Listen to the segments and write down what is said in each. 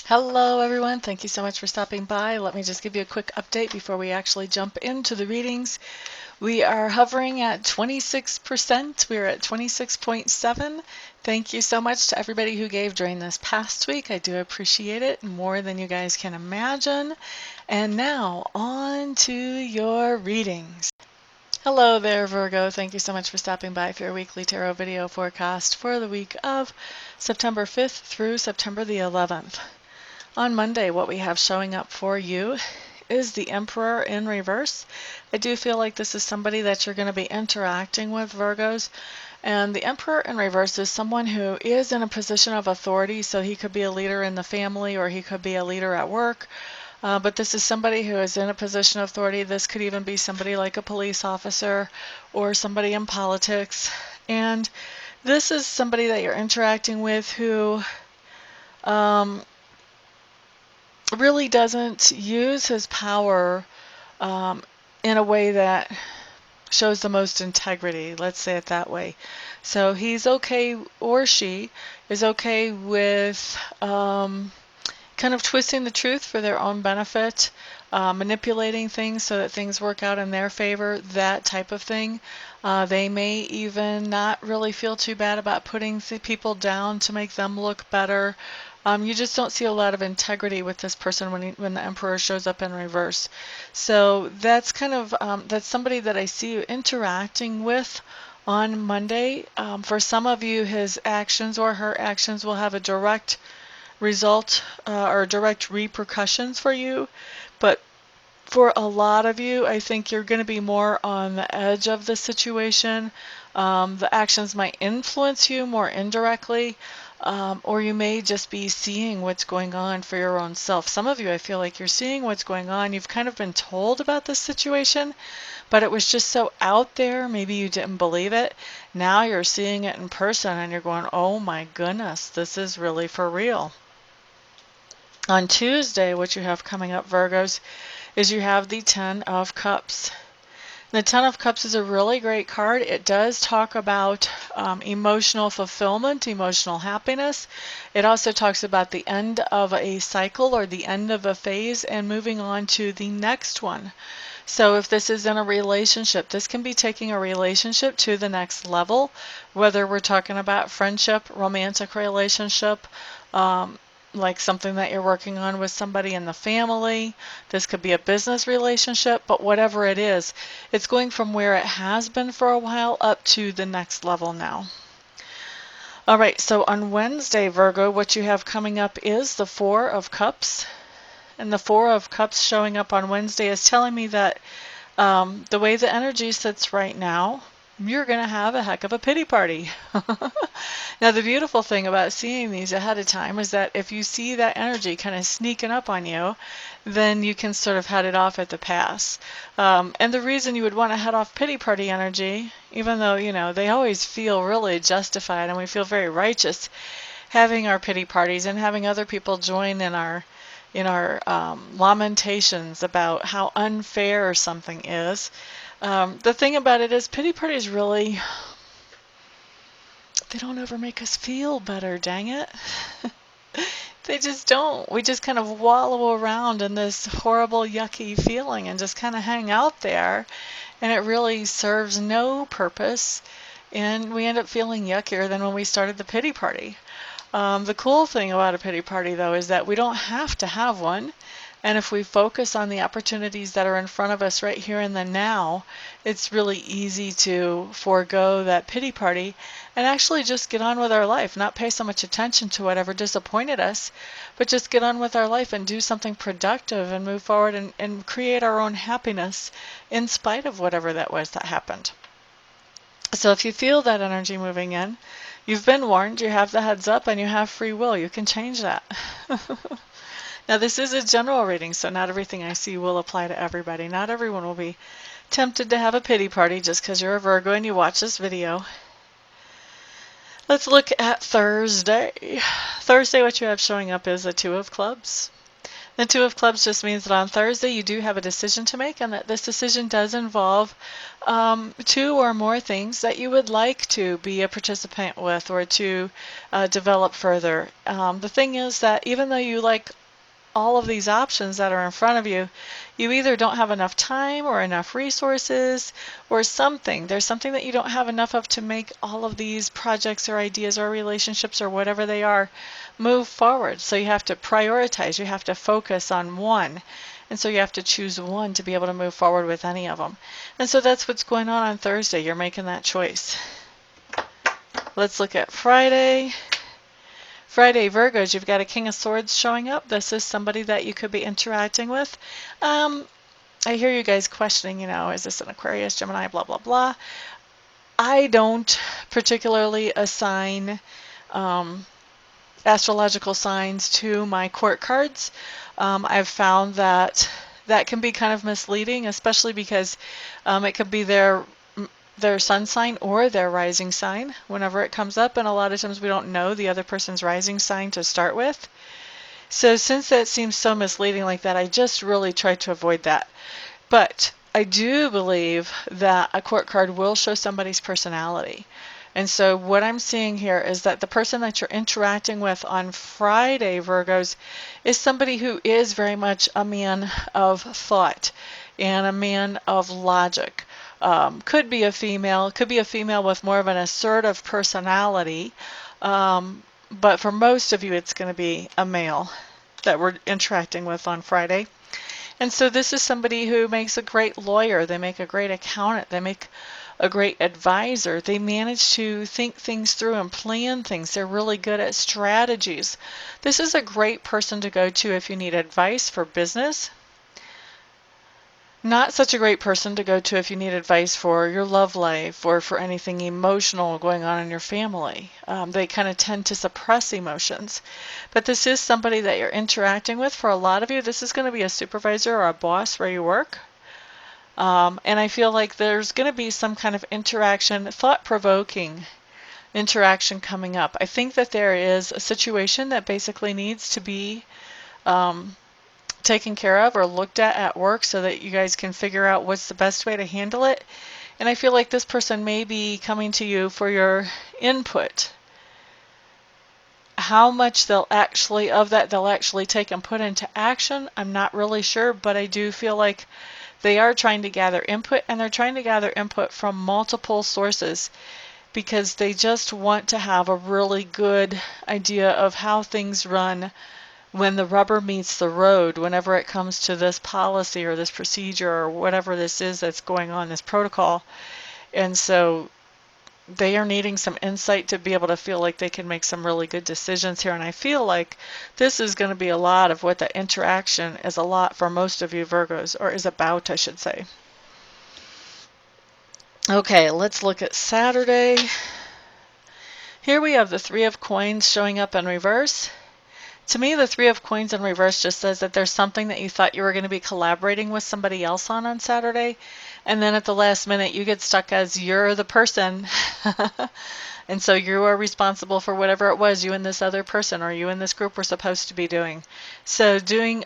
Hello everyone, thank you so much for stopping by. Let me just give you a quick update before we actually jump into the readings. We are hovering at 26%. We're at 26.7. Thank you so much to everybody who gave during this past week. I do appreciate it more than you guys can imagine. And now on to your readings. Hello there, Virgo. Thank you so much for stopping by for your weekly tarot video forecast for the week of September 5th through September the 11th. On Monday, what we have showing up for you is the Emperor in reverse. I do feel like this is somebody that you're going to be interacting with, Virgos. And the Emperor in reverse is someone who is in a position of authority, so he could be a leader in the family or he could be a leader at work. But this is somebody who is in a position of authority. This could even be somebody like a police officer or somebody in politics. And this is somebody that you're interacting with who really doesn't use his power in a way that shows the most integrity, let's say it that way. So he's okay, or she is okay with kind of twisting the truth for their own benefit, manipulating things so that things work out in their favor, that type of thing. They may even not really feel too bad about putting people down to make them look better. You just don't see a lot of integrity with this person when the Emperor shows up in reverse. So that's kind of that's somebody that I see you interacting with on Monday. For some of you, his actions or her actions will have a direct result or direct repercussions for you, but for a lot of you, I think you're going to be more on the edge of the situation. The actions might influence you more indirectly, or you may just be seeing what's going on for your own self. Some of you, I feel like you're seeing what's going on. You've kind of been told about this situation, but it was just so out there, maybe you didn't believe it. Now you're seeing it in person and you're going, oh my goodness, this is really for real. On Tuesday, what you have coming up, Virgos, is you have the Ten of Cups. The Ten of Cups is a really great card. It does talk about emotional fulfillment, emotional happiness. It also talks about the end of a cycle or the end of a phase and moving on to the next one. So if this is in a relationship, this can be taking a relationship to the next level, whether we're talking about friendship, romantic relationship, like something that you're working on with somebody in the family. This could be a business relationship, but whatever it is, it's going from where it has been for a while up to the next level now. All right, so on Wednesday, Virgo, what you have coming up is the Four of Cups. And the Four of Cups showing up on Wednesday is telling me that the way the energy sits right now, you're going to have a heck of a pity party. Now, the beautiful thing about seeing these ahead of time is that if you see that energy kind of sneaking up on you, then you can sort of head it off at the pass. And the reason you would want to head off pity party energy, even though, you know, they always feel really justified and we feel very righteous having our pity parties and having other people join in our lamentations about how unfair something is. The thing about it is pity parties really, they don't ever make us feel better, dang it. They just don't. We just kind of wallow around in this horrible, yucky feeling and just kind of hang out there, and it really serves no purpose, and we end up feeling yuckier than when we started the pity party. The cool thing about a pity party, though, is that we don't have to have one. And if we focus on the opportunities that are in front of us right here and the now, it's really easy to forego that pity party and actually just get on with our life, not pay so much attention to whatever disappointed us, but just get on with our life and do something productive and move forward and create our own happiness in spite of whatever that was that happened. So if you feel that energy moving in, you've been warned, you have the heads up, and you have free will. You can change that. Now, this is a general reading, so not everything I see will apply to everybody. Not everyone will be tempted to have a pity party just because you're a Virgo and you watch this video. Let's look at Thursday. Thursday, what you have showing up is a Two of Clubs. The Two of Clubs just means that on Thursday you do have a decision to make, and that this decision does involve two or more things that you would like to be a participant with or to develop further. The thing is that even though you like all of these options that are in front of you, you either don't have enough time or enough resources or something. There's something that you don't have enough of to make all of these projects or ideas or relationships or whatever they are move forward. So you have to prioritize. You have to focus on one. And so you have to choose one to be able to move forward with any of them. And so that's what's going on Thursday. You're making that choice. Let's look at Friday. Friday, Virgos, you've got a King of Swords showing up. This is somebody that you could be interacting with. I hear you guys questioning, is this an Aquarius, Gemini, blah, blah, blah. I don't particularly assign astrological signs to my court cards. I've found that that can be kind of misleading, especially because it could be their sun sign or their rising sign whenever it comes up, and a lot of times we don't know the other person's rising sign to start with. So since that seems so misleading like that, I just really try to avoid that. But I do believe that a court card will show somebody's personality. And so what I'm seeing here is that the person that you're interacting with on Friday, Virgos, is somebody who is very much a man of thought and a man of logic. Could be a female with more of an assertive personality, but for most of you it's going to be a male that we're interacting with on Friday. And so this is somebody who makes a great lawyer, they make a great accountant, they make a great advisor. They manage to think things through and plan things. They're really good at strategies. This is a great person to go to if you need advice for business. Not such a great person to go to if you need advice for your love life or for anything emotional going on in your family. They kind of tend to suppress emotions. But this is somebody that you're interacting with. For a lot of you, this is going to be a supervisor or a boss where you work. And I feel like there's going to be some kind of interaction, thought-provoking interaction coming up. I think that there is a situation that basically needs to be taken care of or looked at work so that you guys can figure out what's the best way to handle it. And I feel like this person may be coming to you for your input. How much they'll actually take and put into action, I'm not really sure, but I do feel like they are trying to gather input, and they're trying to gather input from multiple sources because they just want to have a really good idea of how things run when the rubber meets the road, whenever it comes to this policy or this procedure or whatever this is that's going on, this protocol. And so they are needing some insight to be able to feel like they can make some really good decisions here. And I feel like this is going to be a lot of what the interaction is a lot for most of you Virgos, or is about, I should say. Okay, let's look at Saturday. Here we have the Three of Coins showing up in reverse. To me, the Three of Coins in reverse just says that there's something that you thought you were going to be collaborating with somebody else on Saturday, and then at the last minute you get stuck as you're the person, and so you are responsible for whatever it was you and this other person or you and this group were supposed to be doing. So doing,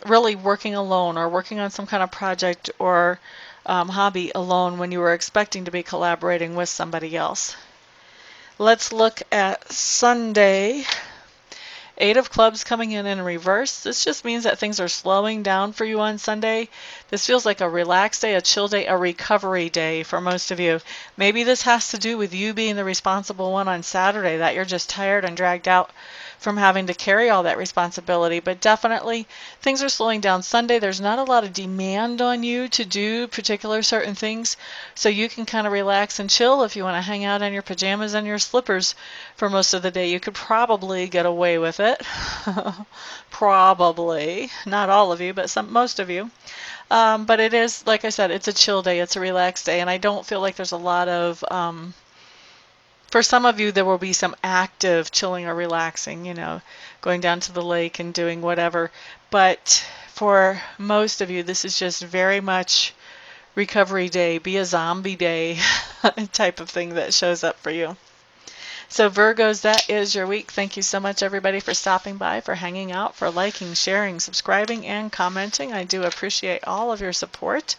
really working alone or working on some kind of project or hobby alone when you were expecting to be collaborating with somebody else. Let's look at Sunday. Eight of Clubs coming in reverse. This just means that things are slowing down for you on Sunday. This feels like a relaxed day, a chill day, a recovery day for most of you. Maybe this has to do with you being the responsible one on Saturday, that you're just tired and dragged out from having to carry all that responsibility. But definitely things are slowing down Sunday. There's not a lot of demand on you to do particular certain things, so you can kind of relax and chill. If you want to hang out in your pajamas and your slippers for most of the day, you could probably get away with it. Probably. Not all of you, but most of you. But it is, like I said, it's a chill day. It's a relaxed day, and I don't feel like there's a lot of for some of you, there will be some active chilling or relaxing, going down to the lake and doing whatever. But for most of you, this is just very much recovery day, be a zombie day type of thing that shows up for you. So Virgos, that is your week. Thank you so much, everybody, for stopping by, for hanging out, for liking, sharing, subscribing, and commenting. I do appreciate all of your support.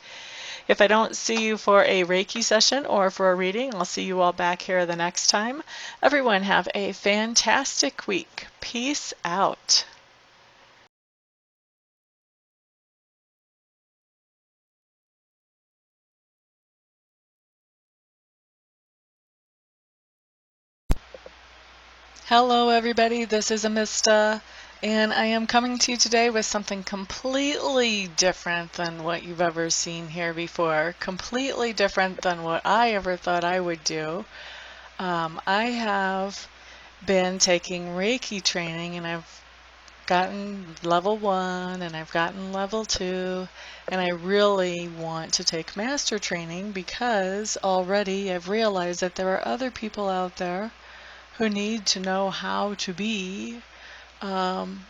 If I don't see you for a Reiki session or for a reading, I'll see you all back here the next time. Everyone have a fantastic week. Peace out. Hello, everybody. This is Amista, and I am coming to you today with something completely different than what you've ever seen here before. Completely different than what I ever thought I would do. I have been taking Reiki training, and I've gotten level 1 and I've gotten level 2, and I really want to take master training because already I've realized that there are other people out there who need to know how to be um,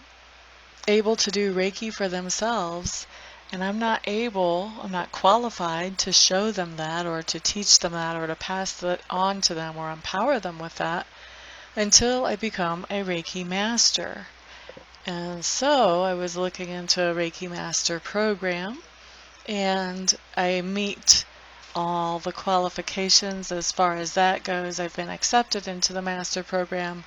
able to do Reiki for themselves. And I'm not qualified to show them that or to teach them that or to pass that on to them or empower them with that until I become a Reiki master. And so I was looking into a Reiki Master Program, and I meet all the qualifications as far as that goes. I've been accepted into the Master Program,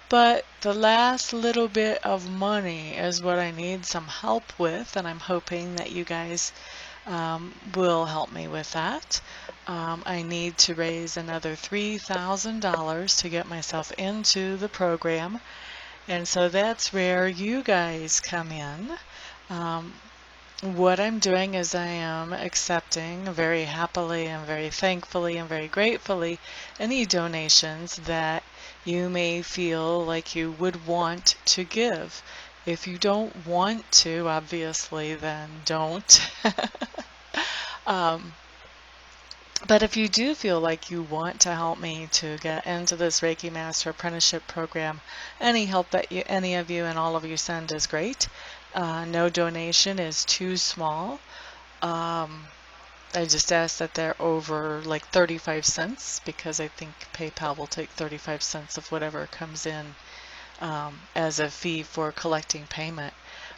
but the last little bit of money is what I need some help with, and I'm hoping that you guys will help me with that. I need to raise another $3,000 to get myself into the program. And so that's where you guys come in. Um, what I'm doing is I am accepting very happily and very thankfully and very gratefully any donations that you may feel like you would want to give. If you don't want to, obviously, then don't. um, but if you do feel like you want to help me to get into this Reiki Master Apprenticeship Program, any help that any of you and all of you send is great. No donation is too small. I just ask that they're over like 35 cents because I think PayPal will take 35 cents of whatever comes in as a fee for collecting payment.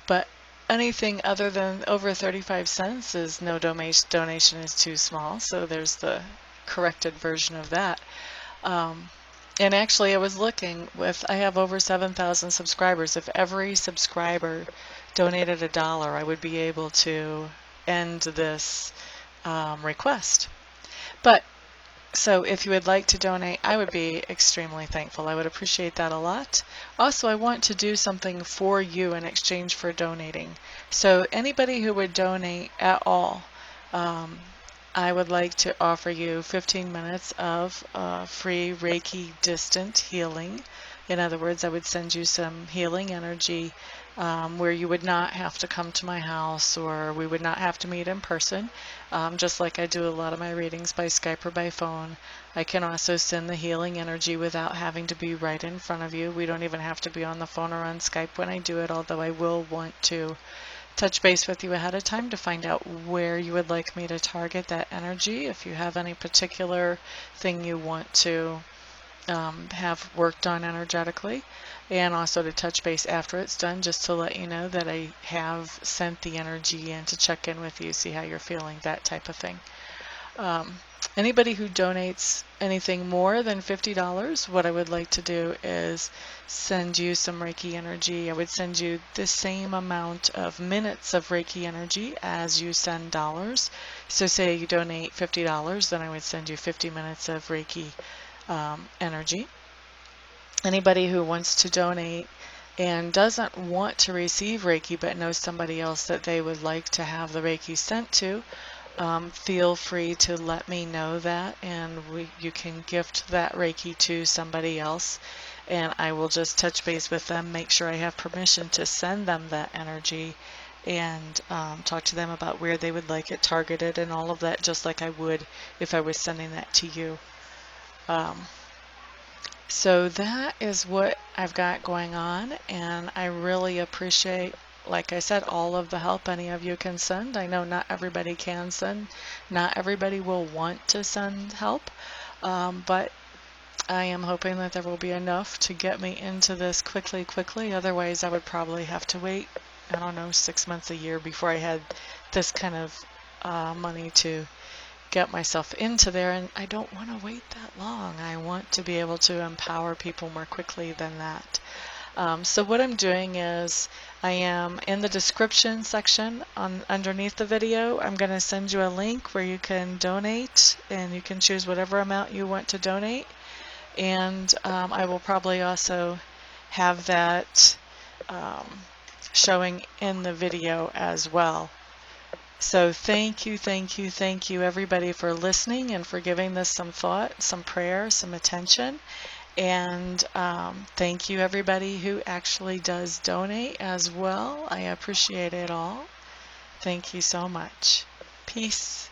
But anything other than over 35 cents is no donation is too small, so there's the corrected version of that. And actually I was looking I have over 7,000 subscribers. If every subscriber donated $1, I would be able to end this request. But so if you would like to donate, I would be extremely thankful. I would appreciate that a lot. Also, I want to do something for you in exchange for donating. So anybody who would donate at all, I would like to offer you 15 minutes of free Reiki distant healing. In other words, I would send you some healing energy where you would not have to come to my house or we would not have to meet in person. Just like I do a lot of my readings by Skype or by phone. I can also send the healing energy without having to be right in front of you. We don't even have to be on the phone or on Skype when I do it, although I will want to touch base with you ahead of time to find out where you would like me to target that energy. If you have any particular thing you want to have worked on energetically, and also to touch base after it's done just to let you know that I have sent the energy in to check in with you, see how you're feeling, that type of thing. Anybody who donates anything more than $50, what I would like to do is send you some Reiki energy. I would send you the same amount of minutes of Reiki energy as you send dollars. So say you donate $50, then I would send you 50 minutes of Reiki energy. Anybody who wants to donate and doesn't want to receive Reiki but knows somebody else that they would like to have the Reiki sent to, feel free to let me know that, and you can gift that Reiki to somebody else, and I will just touch base with them, make sure I have permission to send them that energy, and talk to them about where they would like it targeted and all of that, just like I would if I was sending that to you. So that is what I've got going on, and I really appreciate, like I said, all of the help any of you can send. I know not everybody can send, not everybody will want to send help, but I am hoping that there will be enough to get me into this quickly. Otherwise, I would probably have to wait, I don't know, 6 months, a year before I had this kind of money to get myself into there. And I don't want to wait that long. I want to be able to empower people more quickly than that. So what I'm doing is I am in the description section underneath the video. I'm going to send you a link where you can donate, and you can choose whatever amount you want to donate. And I will probably also have that showing in the video as well. So thank you everybody for listening and for giving this some thought, some prayer, some attention. And thank you everybody who actually does donate as well. I appreciate it all. Thank you so much. Peace.